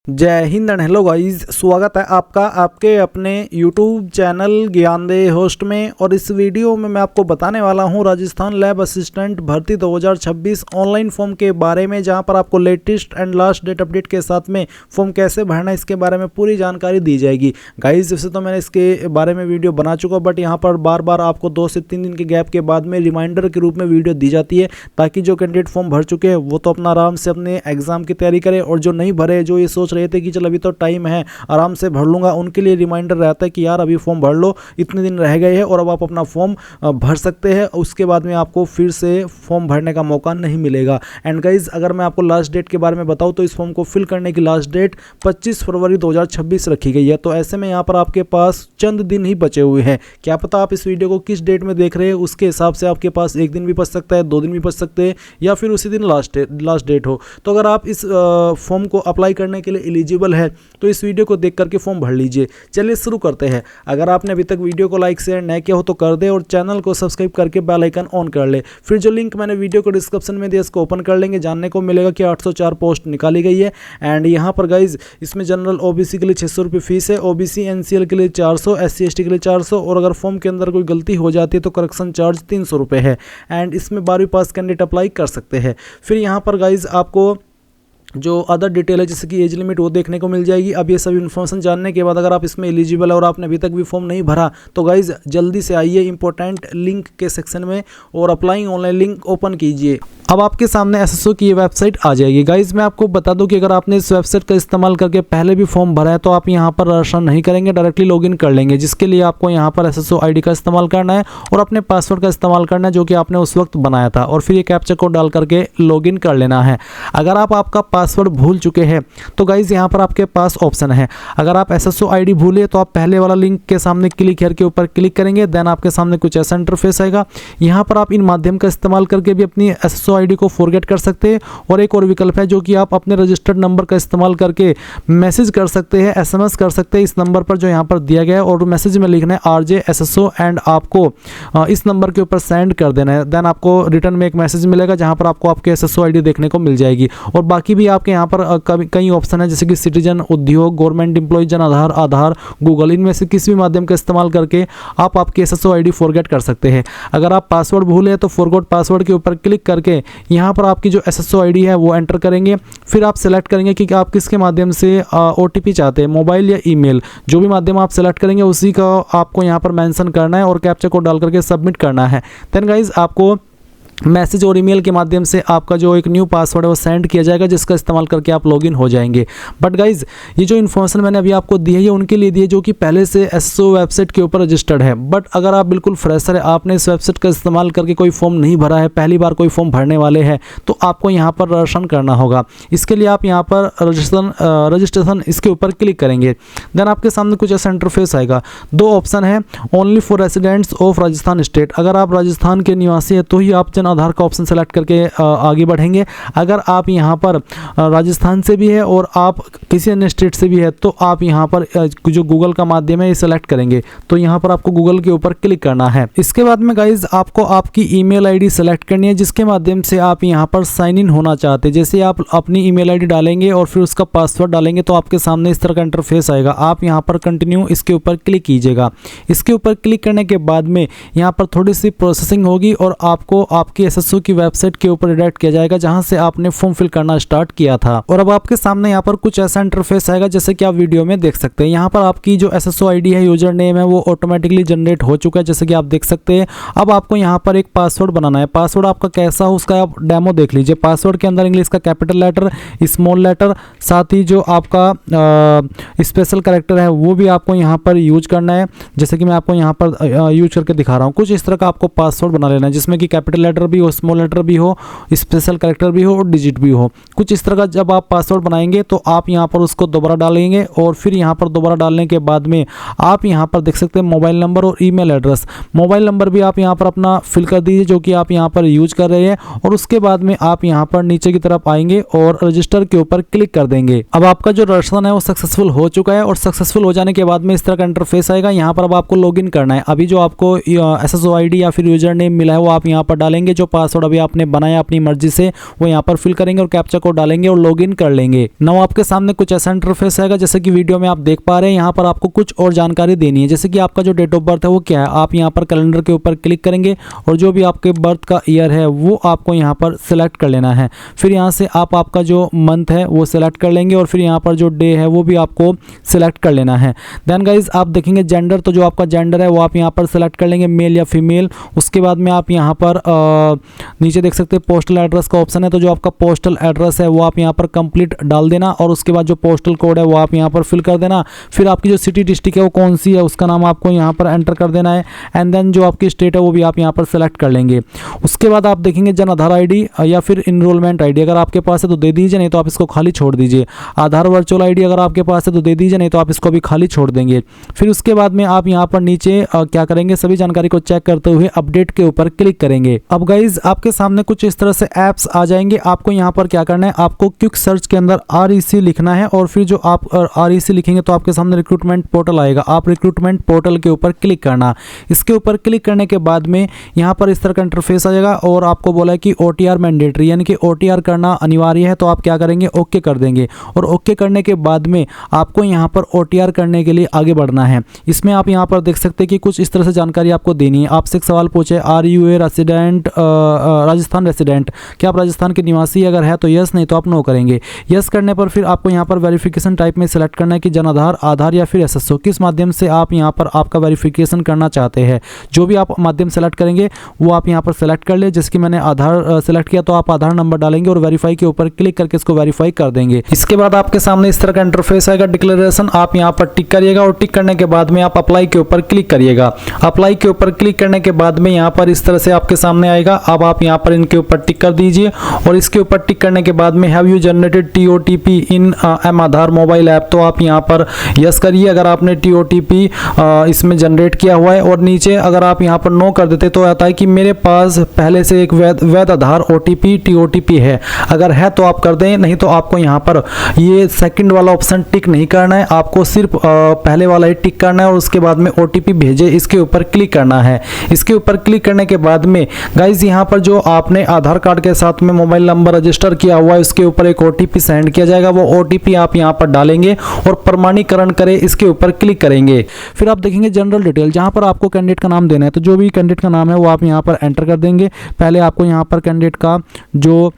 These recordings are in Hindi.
जय हिंद एंड हेलो गाइस, स्वागत है आपका आपके अपने YouTube चैनल ज्ञानदेह होस्ट में। और इस वीडियो में मैं आपको बताने वाला हूं राजस्थान लैब असिस्टेंट भर्ती 2026 ऑनलाइन फॉर्म के बारे में, जहां पर आपको latest and last date update के साथ में फॉर्म कैसे भरना है इसके बारे में पूरी जानकारी दी जाएगी। गाइस वैसे तो मैंने इसके बारे में वीडियो बना चुका, बट यहाँ पर बार बार आपको 2 से 3 दिन के गैप के बाद में रिमाइंडर के रूप में वीडियो दी जाती है, ताकि जो कैंडिडेट फॉर्म भर चुके हैं वो तो अपना आराम से अपने एग्जाम की तैयारी करें, और जो नहीं भरे, जो ये सोच रहे थे कि चल अभी तो टाइम है आराम से भर लूंगा, उनके लिए रिमाइंडर रहता है कि यार अभी फॉर्म भर लो, इतने दिन रह गए हैं और अब आप अपना फॉर्म भर सकते हैं। उसके बाद में आपको फिर से फॉर्म भरने का मौका नहीं मिलेगा। एंड गाइज अगर मैं आपको लास्ट डेट के बारे में बताऊं तो इस फॉर्म को फिल करने की लास्ट डेट 25 फरवरी 2026 रखी गई है। तो ऐसे में यहाँ पर आपके पास चंद दिन ही बचे हुए हैं। क्या पता आप इस वीडियो को किस डेट में देख रहे हैं, उसके हिसाब से आपके पास 1 दिन भी बच सकता है, 2 दिन भी बच सकते हैं, या फिर उसी दिन लास्ट डेट हो। तो अगर आप इस फॉर्म को अप्लाई करने के लिए एलिजिबल है तो इस वीडियो को देख करके फॉर्म भर लीजिए। चलिए शुरू करते हैं। अगर आपने अभी तक वीडियो को लाइक शेयर नहीं किया हो तो कर दे, और चैनल को सब्सक्राइब करके बेल आइकन ऑन कर ले। फिर जो लिंक मैंने वीडियो को डिस्क्रिप्शन में दिया इसको ओपन कर लेंगे। जानने को मिलेगा कि 804 पोस्ट निकाली गई है। एंड यहाँ पर गाइज इसमें जनरल ओबीसी के लिए 600 रुपये फीस है, ओबीसी एनसीएल के लिए 400, SC ST के लिए 400, और अगर फॉर्म के अंदर कोई गलती हो जाती है तो करेक्शन चार्ज 300 रुपये है। एंड इसमें 12वीं पास कैंडिडेट अप्लाई कर सकते हैं। फिर यहाँ पर गाइज आपको जो अदर डिटेल है जैसे कि एज लिमिट वो देखने को मिल जाएगी। अब ये सभी इन्फॉर्मेशन जानने के बाद अगर आप इसमें एलिजिबल है और आपने अभी तक भी फॉर्म नहीं भरा तो गाइज जल्दी से आइए इंपॉर्टेंट लिंक के सेक्शन में और अप्लाइंग ऑनलाइन लिंक ओपन कीजिए। अब आपके सामने एसएसओ की ये वेबसाइट आ जाएगी। गाइज मैं आपको बता दूं कि अगर आपने इस वेबसाइट का इस्तेमाल करके पहले भी फॉर्म भरा है तो आप यहाँ पर रजिस्टर नहीं करेंगे, डायरेक्टली लॉगिन कर लेंगे, जिसके लिए आपको यहाँ पर एसएसओ आईडी का इस्तेमाल करना है और अपने पासवर्ड का इस्तेमाल करना है जो कि आपने उस वक्त बनाया था, और फिर ये कैप्चा कोड डाल करके लॉगिन कर लेना है। अगर आप आपका पासवर्ड भूल चुके हैं तो गाइज यहाँ पर आपके पास ऑप्शन है। अगर आप एसएसओ आईडी भूले तो आप पहले वाला लिंक के सामने क्लिक करके ऊपर क्लिक करेंगे, देन आपके सामने कुछ ऐसा इंटरफेस आएगा। यहाँ पर आप इन माध्यम का इस्तेमाल करके भी अपनी एसएसओ आईडी को फॉरगेट कर सकते हैं। और एक और विकल्प है जो कि आप अपने रजिस्टर्ड नंबर का इस्तेमाल करके मैसेज कर सकते हैं, SMS कर सकते हैं इस नंबर पर जो यहाँ पर दिया गया है, और मैसेज में लिखना है RJ SSO एंड आपको इस नंबर के ऊपर सेंड कर देना है। देन आपको रिटर्न में एक मैसेज मिलेगा जहाँ पर आपको आपके SSO आईडी देखने को मिल जाएगी। और बाकी भी आपके यहाँ पर कई ऑप्शन है जैसे कि सिटीजन, उद्योग, गवर्नमेंट एम्प्लॉय, जन आधार, आधार, गूगल, इनमें से किसी भी माध्यम का इस्तेमाल करके आप आपकी SSO आईडी फॉरगेट कर सकते हैं। अगर आप पासवर्ड भूले तो फॉरगॉट पासवर्ड के ऊपर क्लिक करके यहाँ पर आपकी जो SSO आईडी है वो एंटर करेंगे। फिर आप सेलेक्ट करेंगे कि आप किसके माध्यम से OTP चाहते हैं, मोबाइल या ईमेल, जो भी माध्यम आप सेलेक्ट करेंगे उसी का आपको यहाँ पर मेंशन करना है और कैप्चा कोड डाल करके सबमिट करना है। देन गाइज आपको मैसेज और ईमेल के माध्यम से आपका जो एक न्यू पासवर्ड है वो सेंड किया जाएगा, जिसका इस्तेमाल करके आप लॉगिन हो जाएंगे। बट गाइज ये जो इन्फॉर्मेशन मैंने अभी आपको दी है ये उनके लिए दी है जो कि पहले से एसएसओ वेबसाइट के ऊपर रजिस्टर्ड है। बट अगर आप बिल्कुल फ्रेशर है, आपने इस वेबसाइट का इस्तेमाल करके कोई फॉर्म नहीं भरा है, पहली बार कोई फॉर्म भरने वाले हैं, तो आपको यहाँ पर रजिस्ट्रेशन करना होगा। इसके लिए आप यहाँ पर रजिस्ट्रेशन इसके ऊपर क्लिक करेंगे। देन आपके सामने कुछ ऐसा इंटरफेस आएगा। 2 ऑप्शन है, only for residents of Rajasthan state. अगर आप राजस्थान के निवासी हैं तो ही आप जन आधार का ऑप्शन सेलेक्ट करके आगे बढ़ेंगे। अगर आप यहाँ पर राजस्थान से भी है और आप किसी अन्य स्टेट से भी है तो आप यहाँ पर जो गूगल का माध्यम है ये सेलेक्ट करेंगे। तो यहाँ पर आपको गूगल के ऊपर क्लिक करना है। इसके बाद में गाइज आपको आपकी ईमेल आईडी सेलेक्ट करनी है जिसके माध्यम से आप यहाँ पर साइन इन होना चाहते हैं। जैसे आप अपनी ईमेल आईडी डालेंगे और फिर उसका पासवर्ड डालेंगे तो आपके सामने इस तरह का इंटरफेस आएगा। आप यहाँ पर कंटिन्यू इसके ऊपर क्लिक कीजिएगा। इसके ऊपर क्लिक करने के बाद में यहाँ पर थोड़ी सी प्रोसेसिंग होगी और आपको आपकी एसएसओ की वेबसाइट के ऊपर रिडायरेक्ट किया जाएगा जहां से आपने फॉर्म फिल करना स्टार्ट किया था। और अब आपके सामने यहाँ पर कुछ ऐसा इंटरफेस आएगा जैसे कि आप वीडियो में देख सकते हैं। यहाँ पर आपकी जो एसएसओ आईडी है, यूजर नेम है, वो ऑटोमेटिकली जनरेट हो चुका है जैसे कि आप देख सकते हैं। अब आपको यहाँ पर एक पासवर्ड बनाना है। पासवर्ड आपका कैसा हो उसका आप डेमो देख लीजिए। पासवर्ड के अंदर इंग्लिश का कैपिटल लेटर, स्मॉल लेटर, साथ ही जो आपका स्पेशल कैरेक्टर है वो भी आपको यहाँ पर यूज करना है। जैसे कि मैं आपको यहाँ पर यूज करके दिखा रहा हूँ। कुछ इस तरह का आपको पासवर्ड बना लेना है जिसमें कि कैपिटल लेटर भी हो, स्मॉल लेटर भी हो, स्पेशल कैरेक्टर भी हो और डिजिट भी हो। कुछ इस तरह का जब आप पासवर्ड बनाएंगे तो आप यहाँ पर उसको दोबारा डालेंगे, और फिर यहाँ पर दोबारा डालने के बाद में आप यहाँ पर देख सकते हैं मोबाइल नंबर और ईमेल एड्रेस। मोबाइल नंबर भी आप यहाँ पर अपना फिल कर दीजिए जो कि आप यहाँ पर यूज कर रहे हैं, और उसके बाद में आप यहाँ पर नीचे की तरफ आएंगे और रजिस्टर के ऊपर क्लिक कर देंगे। अब आपका जो रजिस्ट्रेशन है वो सक्सेसफुल हो चुका है, और सक्सेसफुल हो जाने के बाद में इस तरह का इंटरफेस आएगा। यहाँ पर अब आपको लॉगिन करना है। अभी जो आपको एसएसओ आईडी या फिर यूजर नेम मिला है वो आप यहाँ पर डालेंगे जो पासवर्ड अभी आपने बनाया अपनी मर्जी से वो यहाँ पर फिल करेंगे और कैप्चा कोड डालेंगे और लॉगिन कर लेंगे। नाउ आपके सामने कुछ ऐसा इंटरफेस आएगा जैसे कि वीडियो में आप देख पा रहे हैं। यहाँ पर आपको कुछ और जानकारी देनी है, जैसे कि आपका जो डेट ऑफ बर्थ है वो क्या है। आप यहाँ पर कैलेंडर के ऊपर क्लिक करेंगे और जो भी आपके बर्थ का ईयर है वो आपको यहाँ पर सिलेक्ट कर लेना है। फिर यहाँ से आप आपका जो मंथ है वो सिलेक्ट कर लेंगे और फिर यहाँ पर जो डे है वो भी आपको सिलेक्ट कर लेना है। देन गाइज आप देखेंगे जेंडर, तो जो आपका जेंडर है वो आप यहाँ पर सिलेक्ट कर लेंगे, मेल या फीमेल। उसके बाद में आप यहाँ पर नीचे देख सकते हैं पोस्टल एड्रेस का ऑप्शन है, तो जो आपका पोस्टल एड्रेस है वो आप यहाँ पर कंप्लीट डाल देना और उसके बाद जो पोस्टल कोड है वो आप यहाँ पर फिल कर देना। फिर आपकी जो सिटी डिस्ट्रिक्ट है वो कौन सी है उसका नाम आपको यहाँ पर एंटर कर देना है। एंड देन जो आपकी स्टेट है वो भी आप यहाँ पर सेलेक्ट कर लेंगे। उसके बाद आप देखेंगे जन आधार आईडी या फिर इनरोलमेंट आईडी अगर आपके पास है तो दे दीजिए, नहीं तो आप इसको खाली छोड़ दीजिए। आधार वर्चुअल आईडी अगर आपके पास है तो दे दीजिए, नहीं तो आप इसको भी खाली छोड़ देंगे। फिर उसके बाद में आप यहाँ पर नीचे क्या करेंगे, सभी जानकारी को चेक करते हुए अपडेट के ऊपर क्लिक करेंगे। अब गाइज आपके सामने कुछ इस तरह से ऐप्स आ जाएंगे। आपको यहाँ पर क्या करना है, आपको क्विक सर्च के अंदर REC लिखना है और फिर जो आप REC लिखेंगे तो आपके सामने रिक्रूटमेंट पोर्टल आएगा। आप रिक्रूटमेंट पोर्टल के ऊपर क्लिक करना। इसके ऊपर क्लिक करने के बाद में यहाँ पर इस तरह का इंटरफेस आ जाएगा और आपको बोला है कि OTR मैंडेटरी यानी कि OTR करना अनिवार्य है। तो आप क्या करेंगे, ओके कर देंगे और ओके करने के बाद में आपको यहाँ पर OTR करने के लिए आगे बढ़ना है। इसमें आप यहाँ पर देख सकते हैं कि कुछ इस तरह से जानकारी आपको देनी है। आपसे एक सवाल पूछे, are you a resident, Rajasthan resident, क्या आप राजस्थान के निवासी, अगर है तो यस, नहीं तो आप नो करेंगे। यस करने पर फिर आपको यहाँ पर वेरिफिकेशन टाइप में सिलेक्ट करना है कि जन आधार, आधार या फिर SSO, किस माध्यम से आप यहाँ पर आपका वेरिफिकेशन करना चाहते हैं। जो भी आप माध्यम सेलेक्ट करेंगे वो आप यहाँ पर सेलेक्ट कर ले। जैसे कि मैंने आधार सेलेक्ट किया तो आप आधार नंबर डालेंगे और वेरीफाई के ऊपर क्लिक करके इसको वेरीफाई कर देंगे। इसके बाद आपके सामने इस तरह का इंटरफेस आएगा डिक्लेरेशन, आप यहाँ पर टिक करिएगा और टिक करने के बाद में आप अप्लाई के ऊपर क्लिक करिएगा। अप्लाई के ऊपर क्लिक करने के बाद में यहाँ पर इस तरह से आपके सामने आएगा। अब आप यहाँ पर इनके ऊपर टिक कर दीजिए और इसके ऊपर टिक करने के बाद में have you generated TOTP in M Aadhaar mobile app, तो आप यहाँ पर यस करिए अगर आपने TOTP इसमें जनरेट किया हुआ है। और नीचे अगर आप यहाँ पर नो कर देते तो आता है कि मेरे पास पहले से एक वैध आधार OTP TOTP है, अगर है तो आप कर दें, नहीं तो आपको यहाँ पर ये सेकंड वाला ऑप्शन टिक नहीं करना है, आपको सिर्फ पहले वाला ही टिक करना है और उसके बाद में OTP भेजे इसके ऊपर क्लिक करना है। इसके ऊपर क्लिक करने के बाद में गाइज यहाँ पर जो आपने आधार कार्ड के साथ में मोबाइल नंबर रजिस्टर किया हुआ है उसके ऊपर एक OTP सेंड किया जाएगा। वो OTP आप यहाँ पर डालेंगे और प्रमाणीकरण करें इसके ऊपर क्लिक करेंगे। फिर आप देखेंगे जनरल डिटेल, जहाँ पर आपको कैंडिडेट का नाम देना है, तो जो भी कैंडिडेट का नाम है वो आप यहाँ पर एंटर कर देंगे। पहले आपको यहाँ पर कैंडिडेट का जो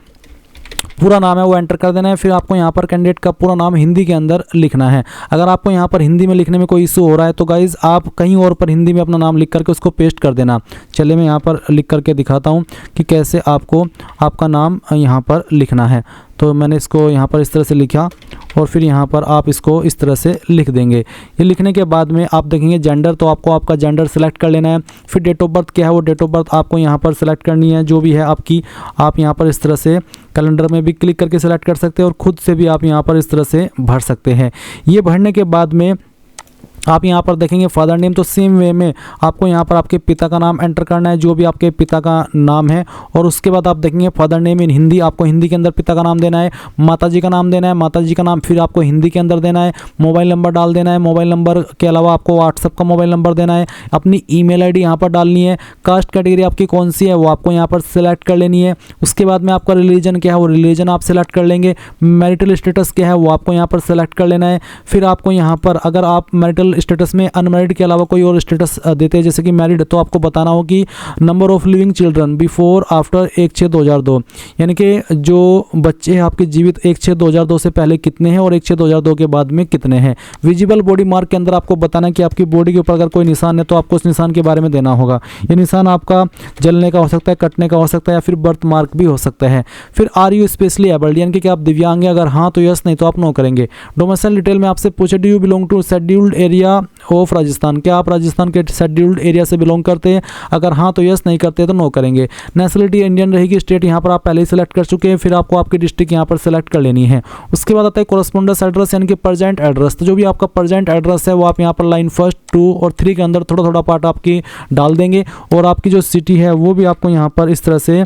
पूरा नाम है वो एंटर कर देना है। फिर आपको यहाँ पर कैंडिडेट का पूरा नाम हिंदी के अंदर लिखना है। अगर आपको यहाँ पर हिंदी में लिखने में कोई इशू हो रहा है तो गाइज आप कहीं और पर हिंदी में अपना नाम लिख करके उसको पेस्ट कर देना। चलिए मैं यहाँ पर लिख करके दिखाता हूँ कि कैसे आपको आपका नाम यहाँ पर लिखना है। तो मैंने इसको यहाँ पर इस तरह से लिखा और फिर यहाँ पर आप इसको इस तरह से लिख देंगे। ये लिखने के बाद में आप देखेंगे जेंडर, तो आपको आपका जेंडर सेलेक्ट कर लेना है। फिर डेट ऑफ बर्थ क्या है वो डेट ऑफ बर्थ आपको यहाँ पर सेलेक्ट करनी है, जो भी है आपकी। आप यहाँ पर इस तरह से कैलेंडर में भी क्लिक करके सेलेक्ट कर सकते हैं और ख़ुद से भी आप यहाँ पर इस तरह से भर सकते हैं। ये भरने के बाद में आप यहाँ पर देखेंगे फादर नेम, तो सेम वे में आपको यहाँ पर आपके पिता का नाम एंटर करना है, जो भी आपके पिता का नाम है। और उसके बाद आप देखेंगे फादर नेम इन हिंदी, आपको हिंदी के अंदर पिता का नाम देना है। माताजी का नाम देना है, माताजी का नाम फिर आपको हिंदी के अंदर देना है। मोबाइल नंबर डाल देना है, मोबाइल नंबर के अलावा आपको व्हाट्सअप का मोबाइल नंबर देना है। अपनी ईमेल आईडी यहाँ पर डालनी है। कास्ट कैटेगरी आपकी कौन सी है वो आपको यहाँ पर सिलेक्ट कर लेनी है। उसके बाद में आपका रिलीजन क्या है वो रिलीजन आप सिलेक्ट कर लेंगे। मैरिटल स्टेटस क्या है वो आपको यहाँ पर सेलेक्ट कर लेना है। फिर आपको यहाँ पर अगर आप मैरिटल स्टेटस में अनमैरिड के अलावा कोई और स्टेटस देते हैं जैसे कि मैरिड, तो आपको बताना हो कि number of living children before after 1/6/2002, यानी कि जो बच्चे हैं आपके जीवित 1/6/2002 से पहले कितने हैं और 1/6/2002 के बाद में कितने हैं। विजिबल बॉडी मार्क के अंदर आपको बताना है कि आपकी बॉडी के ऊपर अगर कोई निशान है तो आपको उस निशान के बारे में देना होगा। ये निशान आपका जलने का हो सकता है, कटने का हो सकता है या फिर बर्थ मार्क भी हो सकता है। फिर आर यू स्पेशली एबल्ड, यानी कि आप दिव्यांग हैं, अगर हाँ तो यस, नहीं तो आप नो करेंगे। डोमिसाइल डिटेल में आपसे पूछे do you belong to scheduled area of Rajasthan, क्या आप राजस्थान के शेड्यूल्ड एरिया से बिलोंग करते हैं, अगर हाँ तो यस, नहीं करते तो नो करेंगे। नेशनलिटी इंडियन रहेगी। स्टेट यहाँ पर आप पहले ही सिलेक्ट कर चुके हैं। फिर आपको आपकी डिस्ट्रिक्ट यहाँ पर सेलेक्ट कर लेनी है। उसके बाद आता है कोरस्पोंडेंस एड्रेस यानी कि प्रेजेंट एड्रेस, तो जो भी आपका प्रेजेंट एड्रेस है वो आप यहाँ पर लाइन 1, 2 और 3 के अंदर थोड़ा थोड़ा पार्ट आपकी डाल देंगे और आपकी जो सिटी है वो भी आपको यहाँ पर इस तरह से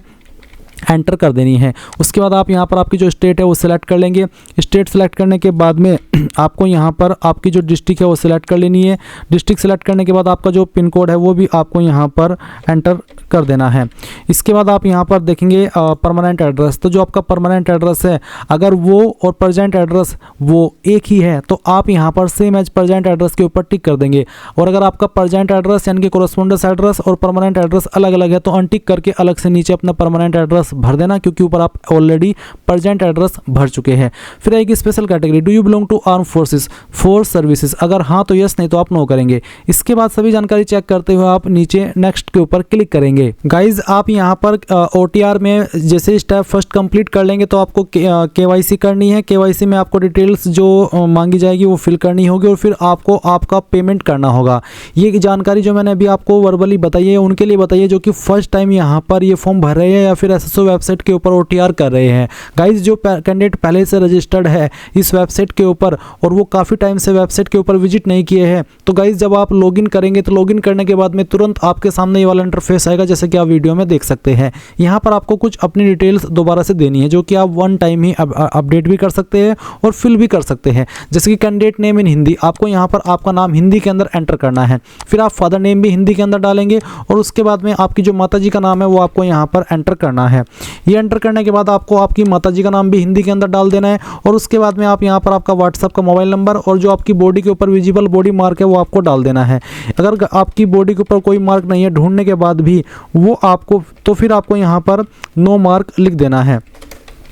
एंटर कर देनी है। उसके बाद आप यहाँ पर आपकी जो स्टेट है वो सिलेक्ट कर लेंगे। स्टेट सेलेक्ट करने के बाद में आपको यहाँ पर आपकी जो डिस्ट्रिक्ट है वो सिलेक्ट कर लेनी है। डिस्ट्रिक्ट सेलेक्ट करने के बाद आपका जो पिन कोड है वो भी आपको यहाँ पर एंटर कर देना है। इसके बाद आप यहाँ पर देखेंगे परमानेंट एड्रेस। तो जो आपका परमानेंट एड्रेस है अगर वो और प्रेजेंट एड्रेस वो एक ही है तो आप यहाँ पर सेम एज प्रेजेंट एड्रेस के ऊपर टिक कर देंगे। और अगर आपका प्रेजेंट एड्रेस यानी कि कोरस्पोंडेंस एड्रेस और परमानेंट एड्रेस अलग अलग है तो अनटिक करके अलग से नीचे अपना परमानेंट एड्रेस भर देना, क्योंकि ऊपर आप ऑलरेडी प्रेजेंट एड्रेस भर चुके हैं। फिर आएगी special category, do you belong to arm forces force services. अगर हाँ तो यस, नहीं तो आप नो करेंगे। इसके बाद सभी जानकारी चेक करते हुए आप नीचे नेक्स्ट के ऊपर क्लिक करेंगे। गाइज आप यहाँ पर OTR में जैसे स्टेप फर्स्ट कंप्लीट कर लेंगे तो आपको KYC करनी है। KYC में आपको डिटेल्स जो मांगी जाएगी वो फिल करनी होगी और फिर आपको आपका पेमेंट करना होगा। ये जानकारी जो मैंने अभी आपको वर्बली बताई है उनके लिए बताइए जो कि फर्स्ट टाइम यहाँ पर ये फॉर्म भर रहे हैं या फिर SSO वेबसाइट के ऊपर OTR कर रहे हैं। गाइज जो कैंडिडेट पहले से रजिस्टर्ड है इस वेबसाइट के ऊपर और वो काफ़ी टाइम से वेबसाइट के ऊपर विजिट नहीं किए हैं तो गाइज जब आप लॉगिन करेंगे तो लॉगिन करने के बाद में तुरंत आपके सामने ये वाला इंटरफेस आएगा जैसे कि आप वीडियो में देख सकते हैं। यहाँ पर आपको कुछ अपनी डिटेल्स दोबारा से देनी है जो कि आप वन टाइम ही अपडेट भी कर सकते हैं और फिल भी कर सकते हैं। जैसे कि कैंडिडेट नेम इन हिंदी, आपको यहाँ पर आपका नाम हिंदी के अंदर एंटर करना है। फिर आप फादर नेम भी हिंदी के अंदर डालेंगे और उसके बाद में आपकी जो माताजी का नाम है वो आपको यहाँ पर एंटर करना है। ये एंटर करने के बाद आपको आपकी माताजी का नाम भी हिंदी के अंदर डाल देना है और उसके बाद में आप यहाँ पर आपका व्हाट्सएप का मोबाइल नंबर और जो आपकी बॉडी के ऊपर विजिबल बॉडी मार्क है वो आपको डाल देना है। अगर आपकी बॉडी के ऊपर कोई मार्क नहीं है ढूंढने के बाद भी वो आपको तो फिर आपको यहाँ पर नो मार्क लिख देना है।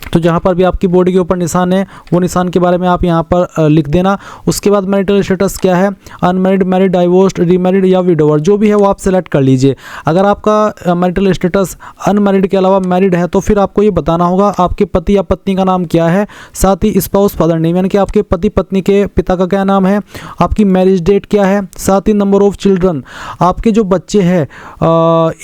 तो जहाँ पर भी आपकी बॉडी के ऊपर निशान है वो निशान के बारे में आप यहाँ पर लिख देना। उसके बाद मैरिटल स्टेटस क्या है, अनमैरिड, मैरिड, डाइवोर्स्ड, रीमैरिड या विडोवर, जो भी है वो आप सेलेक्ट कर लीजिए। अगर आपका मैरिटल स्टेटस अनमैरिड के अलावा मैरिड है तो फिर आपको ये बताना होगा आपके पति या पत्नी का नाम क्या है, साथ ही स्पाउस फादर नेम यानी कि आपके पति पत्नी के पिता का क्या नाम है, आपकी मैरिज डेट क्या है, साथ ही नंबर ऑफ चिल्ड्रन, आपके जो बच्चे हैं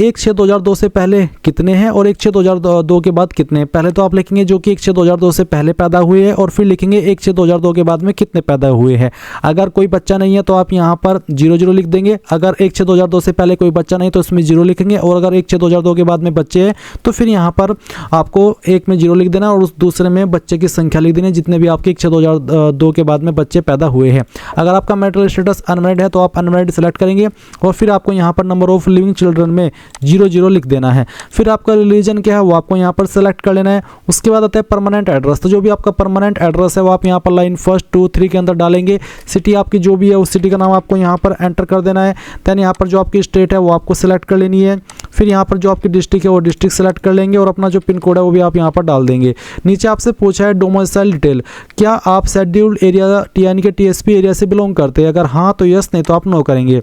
1/6/2002 से पहले कितने हैं और 1/6/2002 के बाद कितने हैं। पहले तो आप लिखेंगे जो कि 1/6/2002 से पहले पैदा हुए हैं और फिर लिखेंगे 1/6/2002 के बाद में कितने पैदा हुए हैं। अगर कोई बच्चा नहीं है तो आप यहाँ पर 0 लिख देंगे। अगर 1/6/2002 से पहले कोई बच्चा नहीं तो इसमें 0 लिखेंगे और अगर 1/6/2002 के बाद में बच्चे हैं तो फिर यहाँ पर आपको एक में 0 लिख देना और उस दूसरे में बच्चे की संख्या लिख देनी जितने भी आपके 1/6/2002 के बाद में बच्चे पैदा हुए हैं। अगर आपका मैरिटल स्टेटस अनमैरिड है तो आप अनमैरिड सेलेक्ट करेंगे और फिर आपको यहाँ पर नंबर ऑफ लिविंग चिल्ड्रन में 0 लिख देना है। फिर आपका रिलीजन क्या है वो आपको यहाँ पर सेलेक्ट कर लेना है। उसके बाद आता है परमानेंट एड्रेस। तो जो भी आपका परमानेंट एड्रेस है वो आप यहाँ पर लाइन 1, 2, 3 के अंदर डालेंगे। सिटी आपकी जो भी है उस सिटी का नाम आपको यहाँ पर एंटर कर देना है। देन यहाँ पर जो आपकी स्टेट है वो आपको सिलेक्ट कर लेनी है। फिर यहाँ पर जो आपकी डिस्ट्रिक्ट है वो डिस्ट्रिक्ट सेलेक्ट कर लेंगे और अपना जो पिन कोड है वो भी आप यहाँ पर डाल देंगे। नीचे आपसे पूछा है डोमिसाइल डिटेल, क्या आप शेड्यूल्ड एरिया यानी कि TSP एरिया से बिलोंग करते हैं। अगर हाँ तो यस, नहीं तो आप नो करेंगे।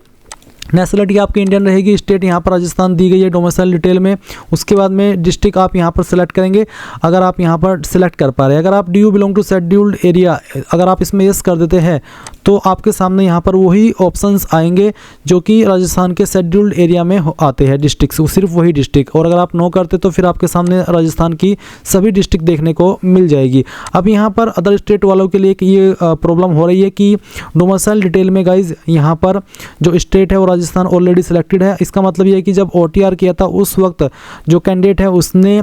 नेशनलिटी आपकी इंडियन रहेगी। स्टेट यहाँ पर राजस्थान दी गई है डोमिसाइल डिटेल में। उसके बाद में डिस्ट्रिक्ट आप यहाँ पर सेलेक्ट करेंगे अगर आप यहाँ पर सेलेक्ट कर पा रहे हैं। अगर आप do you belong to scheduled area अगर आप इसमें यस कर देते हैं तो आपके सामने यहाँ पर वही ऑप्शंस आएंगे जो कि राजस्थान के शेड्यूल्ड एरिया में आते हैं डिस्ट्रिक्ट, सिर्फ वही डिस्ट्रिक्ट। और अगर आप नो करते तो फिर आपके सामने राजस्थान की सभी डिस्ट्रिक्ट देखने को मिल जाएगी। अब यहाँ पर अदर स्टेट वालों के लिए ये प्रॉब्लम हो रही है कि डोमिसाइल डिटेल में गाइज यहाँ पर जो स्टेट है वो राजस्थान ऑलरेडी सिलेक्टेड है। इसका मतलब ये है कि जब OTR किया था उस वक्त जो कैंडिडेट है उसने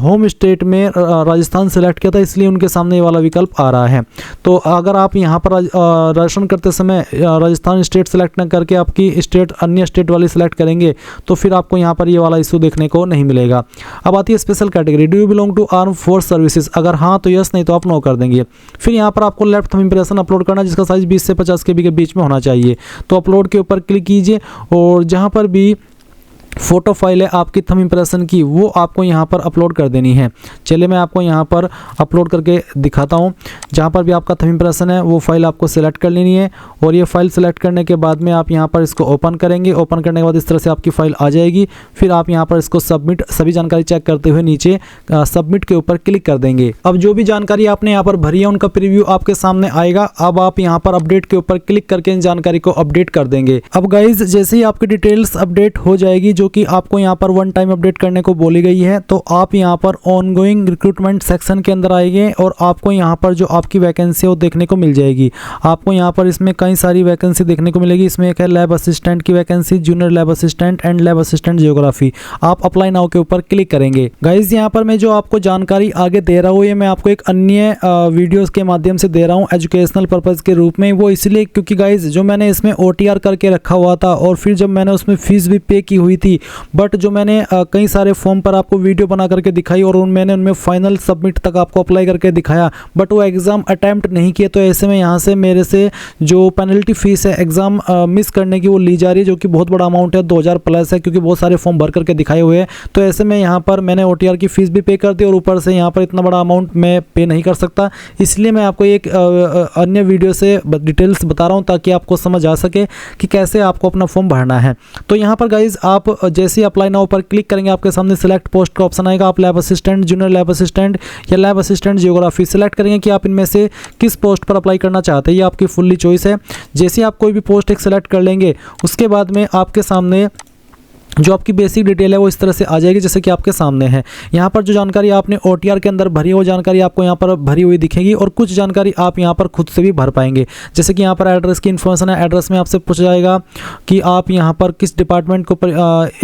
होम स्टेट में राजस्थान सेलेक्ट किया था, इसलिए उनके सामने ये वाला विकल्प आ रहा है। तो अगर आप यहाँ पर रजिस्ट्रेशन करते समय राजस्थान स्टेट सेलेक्ट न करके आपकी स्टेट अन्य स्टेट वाली सेलेक्ट करेंगे तो फिर आपको यहाँ पर ये वाला इशू देखने को नहीं मिलेगा। अब आती है special category, do you belong to arm force services. अगर हाँ तो यस, नहीं तो आप नो कर देंगे। फिर यहाँ पर आपको लेफ्ट थंब इंप्रेशन अपलोड करना जिसका साइज 20 से 50 KB के बीच में होना चाहिए। तो अपलोड के ऊपर क्लिक कीजिए और जहाँ पर भी फोटो फाइल है आपकी थंब इंप्रेशन की वो आपको यहाँ पर अपलोड कर देनी है। चलिए मैं आपको यहाँ पर अपलोड करके दिखाता हूँ। जहाँ पर भी आपका थंब इंप्रेशन है वो फाइल आपको सेलेक्ट कर लेनी है और ये फाइल सेलेक्ट करने के बाद में आप यहाँ पर इसको ओपन करेंगे। ओपन करने के बाद इस तरह से आपकी फाइल आ जाएगी। फिर आप यहाँ पर इसको सबमिट सभी जानकारी चेक करते हुए नीचे सबमिट के ऊपर क्लिक कर देंगे। अब जो भी जानकारी आपने यहाँ पर भरी है उनका प्रीव्यू आपके सामने आएगा। अब आप यहाँ पर अपडेट के ऊपर क्लिक करके इन जानकारी को अपडेट कर देंगे। अब गाइज जैसे ही आपकी डिटेल्स अपडेट हो जाएगी जो जो कि आपको यहाँ पर वन टाइम अपडेट करने को बोली गई है। तो आप यहाँ पर ऑनगोइंग रिक्रूटमेंट सेक्शन के अंदर आएंगे और आपको यहाँ पर जो आपकी वैकेंसी है वो देखने को मिल जाएगी। आपको यहाँ पर इसमें कई सारी वैकेंसी देखने को मिलेगी। इसमें एक है लैब असिस्टेंट की vacancy, junior lab assistant and lab assistant geography. आप अप्लाई नाउ के ऊपर क्लिक करेंगे। गाइज यहाँ पर मैं जो आपको जानकारी आगे दे रहा हूँ ये मैं आपको एक अन्य वीडियोस के माध्यम से दे रहा हूँ एजुकेशनल पर्पज़ के रूप में। वो इसलिए क्योंकि गाइज जो मैंने इसमें OTR करके रखा हुआ था और फिर जब मैंने उसमें फीस भी पे की हुई थी, बट जो मैंने कई सारे फॉर्म पर आपको वीडियो बना करके दिखाई और मैंने उनमें फाइनल सबमिट तक आपको अप्लाई करके दिखाया, बट वो एग्ज़ाम अटैम्प्ट नहीं किए। तो ऐसे में यहाँ से मेरे से जो पेनल्टी फीस है एग्ज़ाम मिस करने की वो ली जा रही है, जो कि बहुत बड़ा अमाउंट है, 2000 प्लस है, क्योंकि बहुत सारे फॉर्म भर करके दिखाए हुए हैं। तो ऐसे में यहाँ पर मैंने OTR की फ़ीस भी पे कर दी और ऊपर से यहाँ पर इतना बड़ा अमाउंट मैं पे नहीं कर सकता। इसलिए मैं आपको एक अन्य वीडियो से डिटेल्स बता रहा हूँ ताकि आपको समझ आ सके कि कैसे आपको अपना फॉर्म भरना है। तो यहाँ पर गाइज आप जैसे ही अप्लाई नाउ पर क्लिक करेंगे आपके सामने सिलेक्ट पोस्ट का ऑप्शन आएगा। आप lab assistant, junior lab assistant या लैब असिस्टेंट जियोग्राफी सिलेक्ट करेंगे कि आप इनमें से किस पोस्ट पर अप्लाई करना चाहते हैं। ये आपकी फुल्ली चॉइस है। जैसे आप कोई भी पोस्ट एक सेलेक्ट कर लेंगे उसके बाद में आपके सामने जो आपकी बेसिक डिटेल है वो इस तरह से आ जाएगी जैसे कि आपके सामने है। यहाँ पर जो जानकारी आपने OTR के अंदर भरी है वो जानकारी आपको यहाँ पर भरी हुई दिखेगी और कुछ जानकारी आप यहाँ पर खुद से भी भर पाएंगे। जैसे कि यहाँ पर एड्रेस की इन्फॉर्मेशन है। एड्रेस में आपसे पूछा जाएगा कि आप यहाँ पर किस डिपार्टमेंट को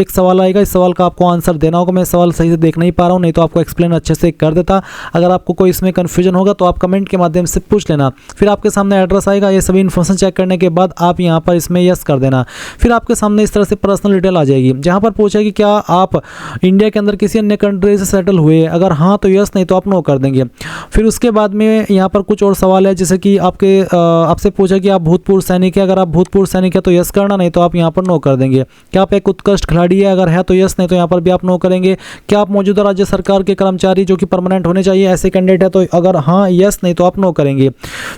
एक सवाल आएगा, इस सवाल का आपको आंसर देना होगा। मैं सवाल सही से देख नहीं पा रहा हूँ, नहीं तो आपको एक्सप्लेन अच्छे से कर देता। अगर आपको कोई इसमें कन्फ्यूजन होगा तो आप कमेंट के माध्यम से पूछ लेना। फिर आपके सामने एड्रेस आएगा। ये सभी इन्फॉर्मेशन चेक करने के बाद आप यहाँ पर इसमें यस कर देना। फिर आपके सामने इस तरह से पर्सनल डिटेल आ जाएगी जहाँ पर पूछा कि क्या आप इंडिया के अंदर किसी अन्य कंट्री से सेटल हुए, अगर हाँ तो यस, नहीं तो आप नो कर देंगे। फिर उसके बाद में यहाँ पर कुछ और सवाल है जैसे कि आपसे पूछा कि आप भूतपूर्व सैनिक है, अगर आप भूतपूर्व सैनिक है तो यस करना, नहीं तो आप यहाँ पर नो कर देंगे। क्या आप एक उत्कृष्ट खिलाड़ी है, अगर है तो यस, नहीं तो यहाँ पर भी आप नो करेंगे। क्या आप मौजूदा राज्य सरकार के कर्मचारी जो कि परमानेंट होने चाहिए ऐसे कैंडिडेट है, तो अगर हाँ यस, नहीं तो आप नो करेंगे।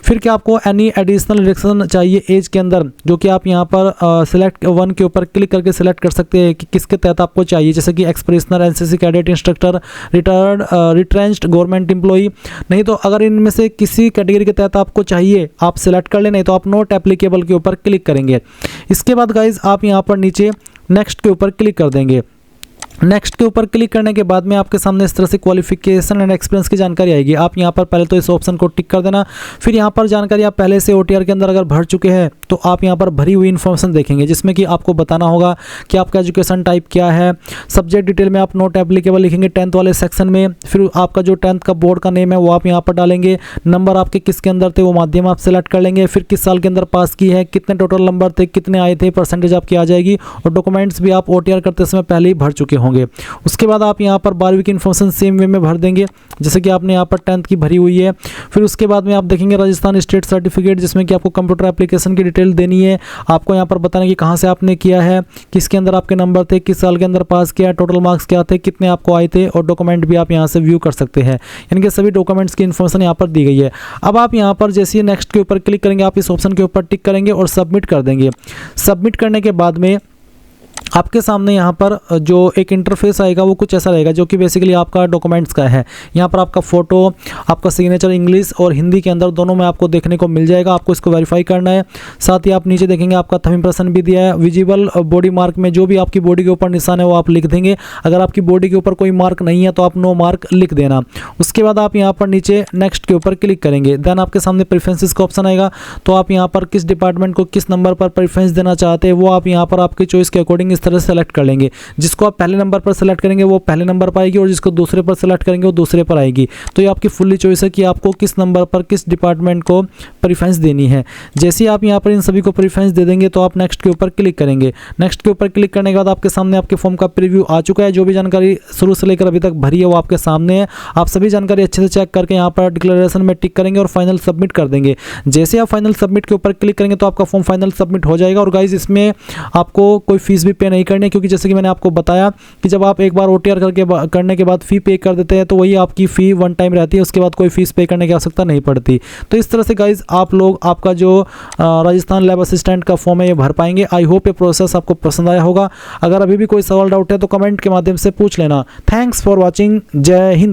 फिर क्या आपको एनी एडिशनल रिलेक्शन चाहिए एज के अंदर, जो कि आप यहाँ पर सिलेक्ट 1 के ऊपर क्लिक करके सिलेक्ट कर सकते हैं कि किसके तहत आपको चाहिए, जैसे कि ex prisoner, NCC cadet, instructor, retired, retrenched government employee. नहीं तो अगर इनमें से किसी कैटेगरी के तहत आपको चाहिए आप सिलेक्ट कर लें, नहीं तो आप नॉट एप्लीकेबल के ऊपर क्लिक करेंगे। इसके बाद गाइज आप यहाँ पर नीचे नेक्स्ट के ऊपर क्लिक कर देंगे। नेक्स्ट के ऊपर क्लिक करने के बाद में आपके सामने इस तरह से क्वालिफिकेशन एंड एक्सपीरियंस की जानकारी आएगी। आप यहाँ पर पहले तो इस ऑप्शन को टिक कर देना। फिर यहाँ पर जानकारी आप पहले से OTR के अंदर अगर भर चुके हैं तो आप यहाँ पर भरी हुई इन्फॉर्मेशन देखेंगे जिसमें कि आपको बताना होगा कि आपका एजुकेशन टाइप क्या है। सब्जेक्ट डिटेल में आप नॉट एप्लीकेबल लिखेंगे 10th वाले सेक्शन में। फिर आपका जो 10th का बोर्ड का नेम है वो आप यहाँ पर डालेंगे। नंबर आपके किसके अंदर थे वो माध्यम आप सेलेक्ट कर लेंगे। फिर किस साल के अंदर पास की है, कितने टोटल नंबर थे, कितने आए थे, परसेंटेज आपकी आ जाएगी। और डॉक्यूमेंट्स भी आप OTR करते समय पहले ही भर चुके होंगे। उसके बाद आप यहाँ पर 12वीं की इन्फॉर्मेशन सेम वे में भर देंगे जैसे कि आपने यहाँ पर 10th की भरी हुई है। फिर उसके बाद में आप देखेंगे राजस्थान स्टेट सर्टिफिकेट जिसमें कि आपको कंप्यूटर एप्लीकेशन की डिटेल देनी है। आपको यहाँ पर बताना कि कहाँ से आपने किया है, किसके अंदर आपके नंबर थे, किस साल के अंदर पास किया, टोटल मार्क्स क्या थे, कितने आपको आए थे। और डॉक्यूमेंट भी आप यहाँ से व्यू कर सकते हैं, यानी कि सभी डॉक्यूमेंट्स की इन्फॉर्मेशन यहाँ पर दी गई है। अब आप यहाँ पर जैसे ही नेक्स्ट के ऊपर क्लिक करेंगे आप इस ऑप्शन के ऊपर टिक करेंगे और सबमिट कर देंगे। सबमिट करने के बाद में आपके सामने यहाँ पर जो एक इंटरफेस आएगा वो कुछ ऐसा रहेगा जो कि बेसिकली आपका डॉक्यूमेंट्स का है। यहाँ पर आपका फ़ोटो, आपका सिग्नेचर इंग्लिश और हिंदी के अंदर दोनों में आपको देखने को मिल जाएगा। आपको इसको वेरीफाई करना है। साथ ही आप नीचे देखेंगे आपका थंब इम्प्रेशन भी दिया है। विजिबल बॉडी मार्क में जो भी आपकी बॉडी के ऊपर निशान है वो आप लिख देंगे। अगर आपकी बॉडी के ऊपर कोई मार्क नहीं है तो आप नो मार्क लिख देना। उसके बाद आप यहाँ पर नीचे नेक्स्ट के ऊपर क्लिक करेंगे। देन आपके सामने प्रेफरेंसेस का ऑप्शन आएगा। तो आप यहाँ पर किस डिपार्टमेंट को किस नंबर पर प्रेफरेंस देना चाहते हैं वो आप यहाँ पर आपकी चॉइस के अकॉर्डिंग इस तरह से सेलेक्ट कर लेंगे। जिसको आप पहले नंबर पर सेलेक्ट करेंगे वो पहले नंबर पर आएगी और जिसको दूसरे पर सेलेक्ट करेंगे वो दूसरे पर आएगी। तो ये आपकी फुल्ली चॉइस है कि आपको किस नंबर पर किस डिपार्टमेंट को प्रेफरेंस देनी है। जैसे ही आप यहाँ पर इन सभी को प्रेफरेंस दे देंगे तो आप नेक्स्ट के ऊपर क्लिक करेंगे। नेक्स्ट के ऊपर क्लिक करने के बाद आपके सामने आपके फॉर्म का प्रीव्यू आ चुका है। जो भी जानकारी शुरू से लेकर अभी तक भरी है वो आपके सामने है। आप सभी जानकारी अच्छे से चेक करके यहाँ पर डिक्लेरेशन में टिक करेंगे और फाइनल सबमिट कर देंगे। जैसे आप फाइनल सबमिट के ऊपर क्लिक करेंगे तो आपका फॉर्म फाइनल सबमिट हो जाएगा। और गाइज इसमें आपको कोई फीस भी पे नहीं करनी है, क्योंकि जैसे कि मैंने आपको बताया कि जब आप एक बार OTR करने के बाद फ़ी पे कर देते हैं तो वही आपकी फ़ी वन टाइम रहती है, उसके बाद कोई फीस पे करने की आवश्यकता नहीं पड़ती। तो इस तरह से गाइज आप लोग आपका जो राजस्थान लैब असिस्टेंट का फॉर्म है ये भर पाएंगे। आई होप ये प्रोसेस आपको पसंद आया होगा। अगर अभी भी कोई सवाल डाउट है तो कमेंट के माध्यम से पूछ लेना। Thanks for watching. जय हिंद।